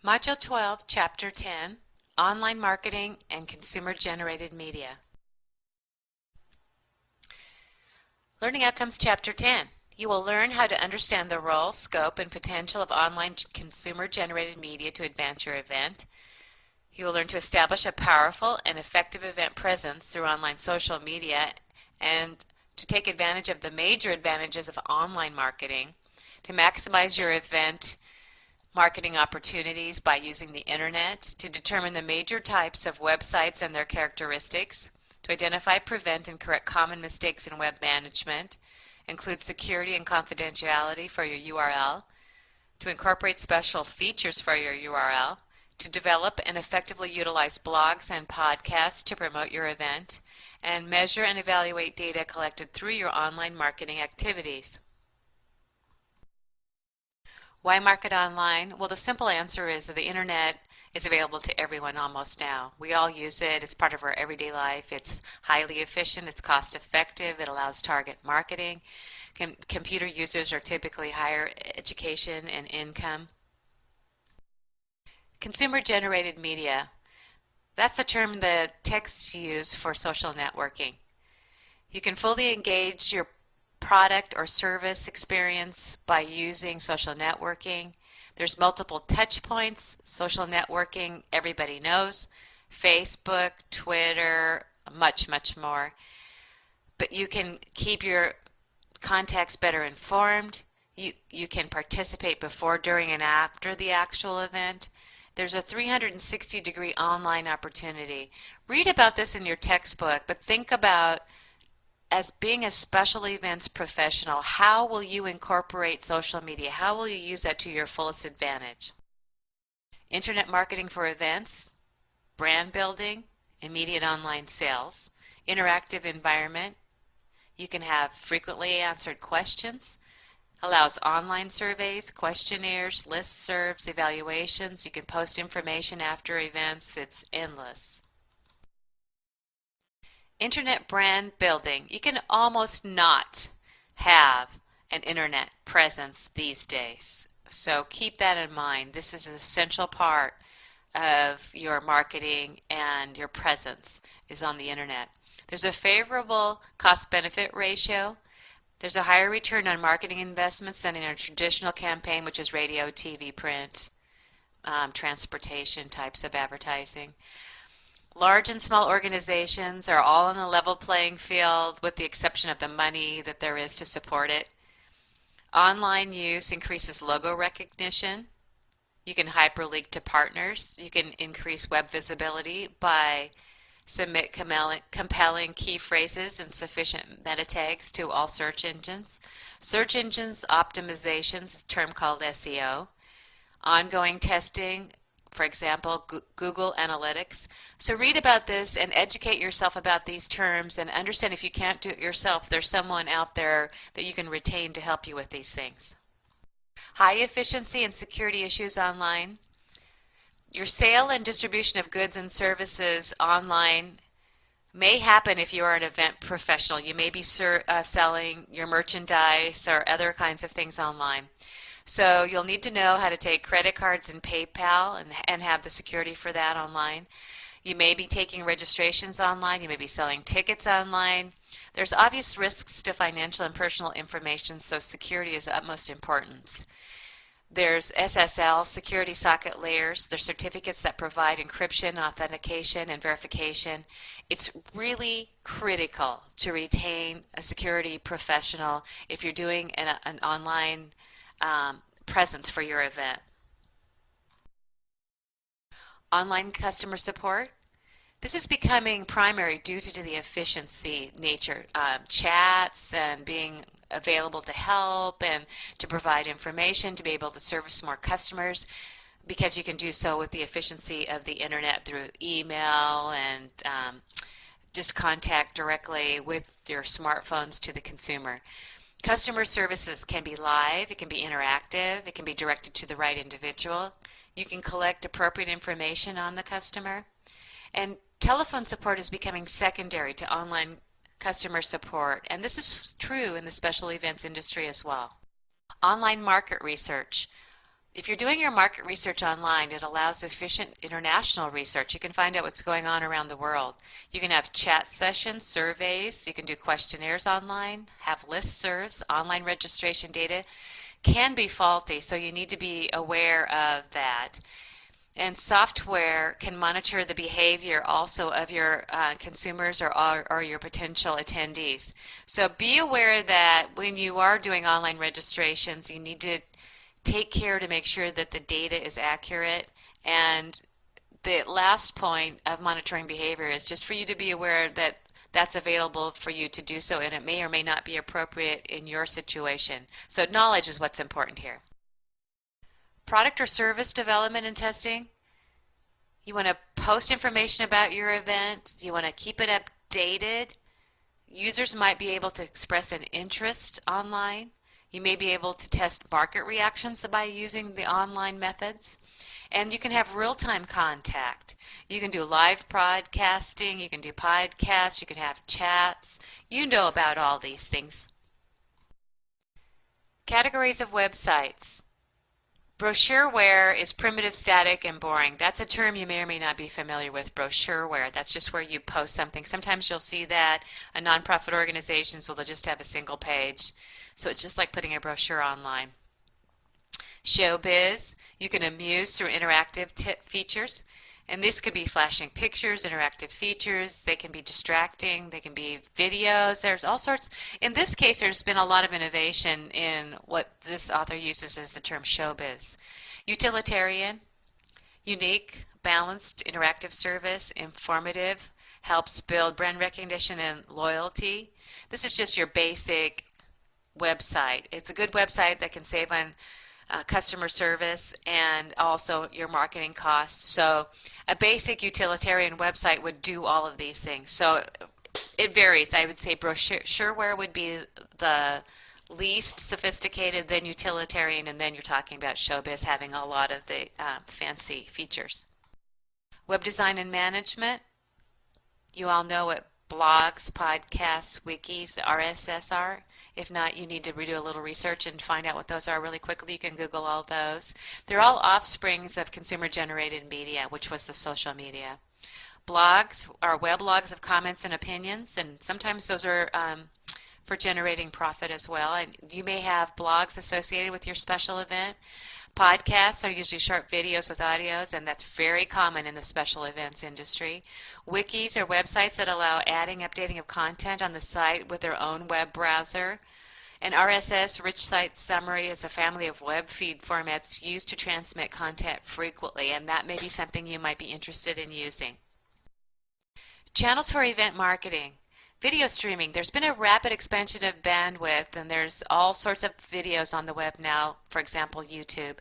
Module 12, Chapter 10, Online Marketing and Consumer-Generated Media. Learning Outcomes Chapter 10. You will learn how to understand the role, scope, and potential of online consumer-generated media to advance your event. You will learn to establish a powerful and effective event presence through online social media and to take advantage of the major advantages of online marketing, to maximize your event marketing opportunities by using the internet, to determine the major types of websites and their characteristics, to identify, prevent, and correct common mistakes in web management, include security and confidentiality for your URL, to incorporate special features for your URL, to develop and effectively utilize blogs and podcasts to promote your event, and measure and evaluate data collected through your online marketing activities. Why market online? Well, the simple answer is that the internet is available to everyone almost now. We all use it. It's part of our everyday life. It's highly efficient. It's cost effective. It allows target marketing. Computer users are typically higher education and income. Consumer-generated media. That's a term that texts use for social networking. You can fully engage your product or service experience by using social networking. There's multiple touch points. Social networking, everybody knows. Facebook, Twitter, much more. But you can keep your contacts better informed. You can participate before, during, and after the actual event. There's a 360-degree online opportunity. Read about this in your textbook, but think about, as being a special events professional, how will you incorporate social media? How will you use that to your fullest advantage? Internet marketing for events, brand building, immediate online sales, interactive environment. You can have frequently answered questions, allows online surveys, questionnaires, listservs, evaluations. You can post information after events. It's endless. Internet brand building. You can almost not have an internet presence these days. So keep that in mind. This is an essential part of your marketing, and your presence is on the internet. There's a favorable cost-benefit ratio. There's a higher return on marketing investments than in a traditional campaign, which is radio, TV, print, transportation types of advertising. Large and small organizations are all on a level playing field with the exception of the money that there is to support it. Online use increases logo recognition. You can hyperlink to partners. You can increase web visibility by submit compelling key phrases and sufficient meta tags to all search engines. Search engines optimization is a term called SEO. Ongoing testing, for example, Google Analytics. So read about this and educate yourself about these terms, and understand if you can't do it yourself, there's someone out there that you can retain to help you with these things. High efficiency and security issues online. Your sale and distribution of goods and services online may happen if you are an event professional. You may be selling your merchandise or other kinds of things online. So you'll need to know how to take credit cards and PayPal and have the security for that online. You may be taking registrations online. You may be selling tickets online. There's obvious risks to financial and personal information, so security is of utmost importance. There's SSL, security socket layers. There's certificates that provide encryption, authentication, and verification. It's really critical to retain a security professional if you're doing an online presence for your event. Online customer support. This is becoming primary due to the efficiency nature. Chats and being available to help and to provide information, to be able to service more customers, because you can do so with the efficiency of the internet through email and just contact directly with your smartphones to the consumer. Customer services can be live, it can be interactive, it can be directed to the right individual. You can collect appropriate information on the customer. And telephone support is becoming secondary to online customer support, and this is true in the special events industry as well. Online market research. If you're doing your market research online, it allows efficient international research. You can find out what's going on around the world. You can have chat sessions, surveys, you can do questionnaires online, have listservs. Online registration data can be faulty, so you need to be aware of that. And software can monitor the behavior also of your consumers or your potential attendees. So be aware that when you are doing online registrations, you need to take care to make sure that the data is accurate. And the last point of monitoring behavior is just for you to be aware that that's available for you to do so, and it may or may not be appropriate in your situation. So knowledge is what's important here. Product or service development and testing. You want to post information about your event. You want to keep it updated. Users might be able to express an interest online. You may be able to test market reactions by using the online methods. And you can have real-time contact. You can do live broadcasting, you can do podcasts, you can have chats. You know about all these things. Categories of websites. Brochureware is primitive, static, and boring. That's a term you may or may not be familiar with, brochureware. That's just where you post something. Sometimes you'll see that nonprofit organizations will just have a single page. So it's just like putting a brochure online. Showbiz, you can amuse through interactive features. And this could be flashing pictures, interactive features. They can be distracting. They can be videos. There's all sorts. In this case, there's been a lot of innovation in what this author uses as the term showbiz. Utilitarian, unique, balanced, interactive service, informative, helps build brand recognition and loyalty. This is just your basic website. It's a good website that can save on customer service and also your marketing costs. So a basic utilitarian website would do all of these things. So it varies. I would say brochureware would be the least sophisticated, then utilitarian, and then you're talking about showbiz having a lot of the fancy features. Web design and management. You all know what blogs, podcasts, wikis, the RSS are. If not, you need to redo a little research and find out what those are really quickly. You can Google all those. They're all offsprings of consumer-generated media, which was the social media. Blogs are weblogs of comments and opinions, and sometimes those are for generating profit as well. And you may have blogs associated with your special event. Podcasts are usually short videos with audios, and that's very common in the special events industry. Wikis are websites that allow adding, updating of content on the site with their own web browser. An RSS, Rich Site Summary, is a family of web feed formats used to transmit content frequently, and that may be something you might be interested in using. Channels for event marketing. Video streaming. There's been a rapid expansion of bandwidth, and there's all sorts of videos on the web now, for example, YouTube.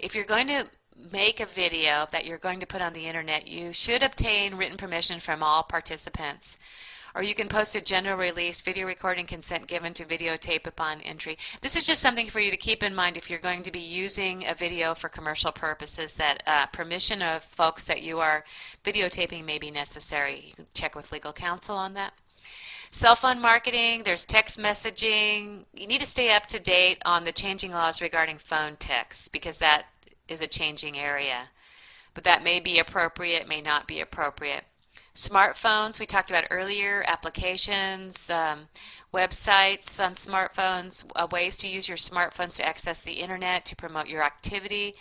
If you're going to make a video that you're going to put on the internet, you should obtain written permission from all participants. Or you can post a general release, video recording consent given to videotape upon entry. This is just something for you to keep in mind if you're going to be using a video for commercial purposes, that permission of folks that you are videotaping may be necessary. You can check with legal counsel on that. Cell phone marketing, there's text messaging. You need to stay up to date on the changing laws regarding phone text because that is a changing area. But that may be appropriate, may not be appropriate. Smartphones, we talked about earlier, applications, websites on smartphones, ways to use your smartphones to access the internet to promote your activity,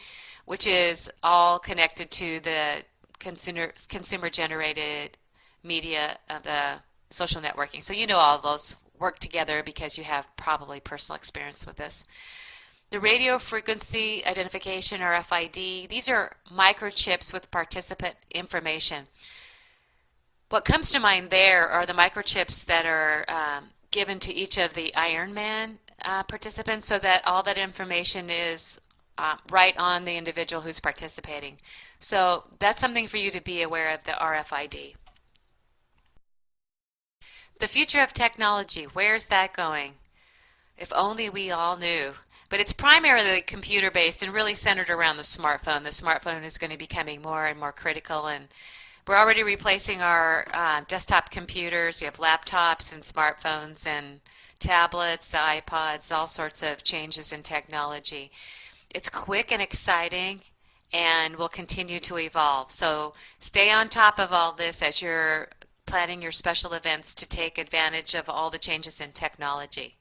which is all connected to the consumer-generated media of the social networking. So you know all of those work together because you have probably personal experience with this. The radio frequency identification, or RFID, these are microchips with participant information. What comes to mind there are the microchips that are given to each of the Ironman participants so that all that information is right on the individual who's participating. So that's something for you to be aware of, the RFID. The future of technology, where's that going? If only we all knew. But it's primarily computer-based and really centered around the smartphone. The smartphone is going to be becoming more and more critical, and we're already replacing our desktop computers. We have laptops and smartphones and tablets, the iPods, all sorts of changes in technology. It's quick and exciting and will continue to evolve. So stay on top of all this as you're planning your special events to take advantage of all the changes in technology.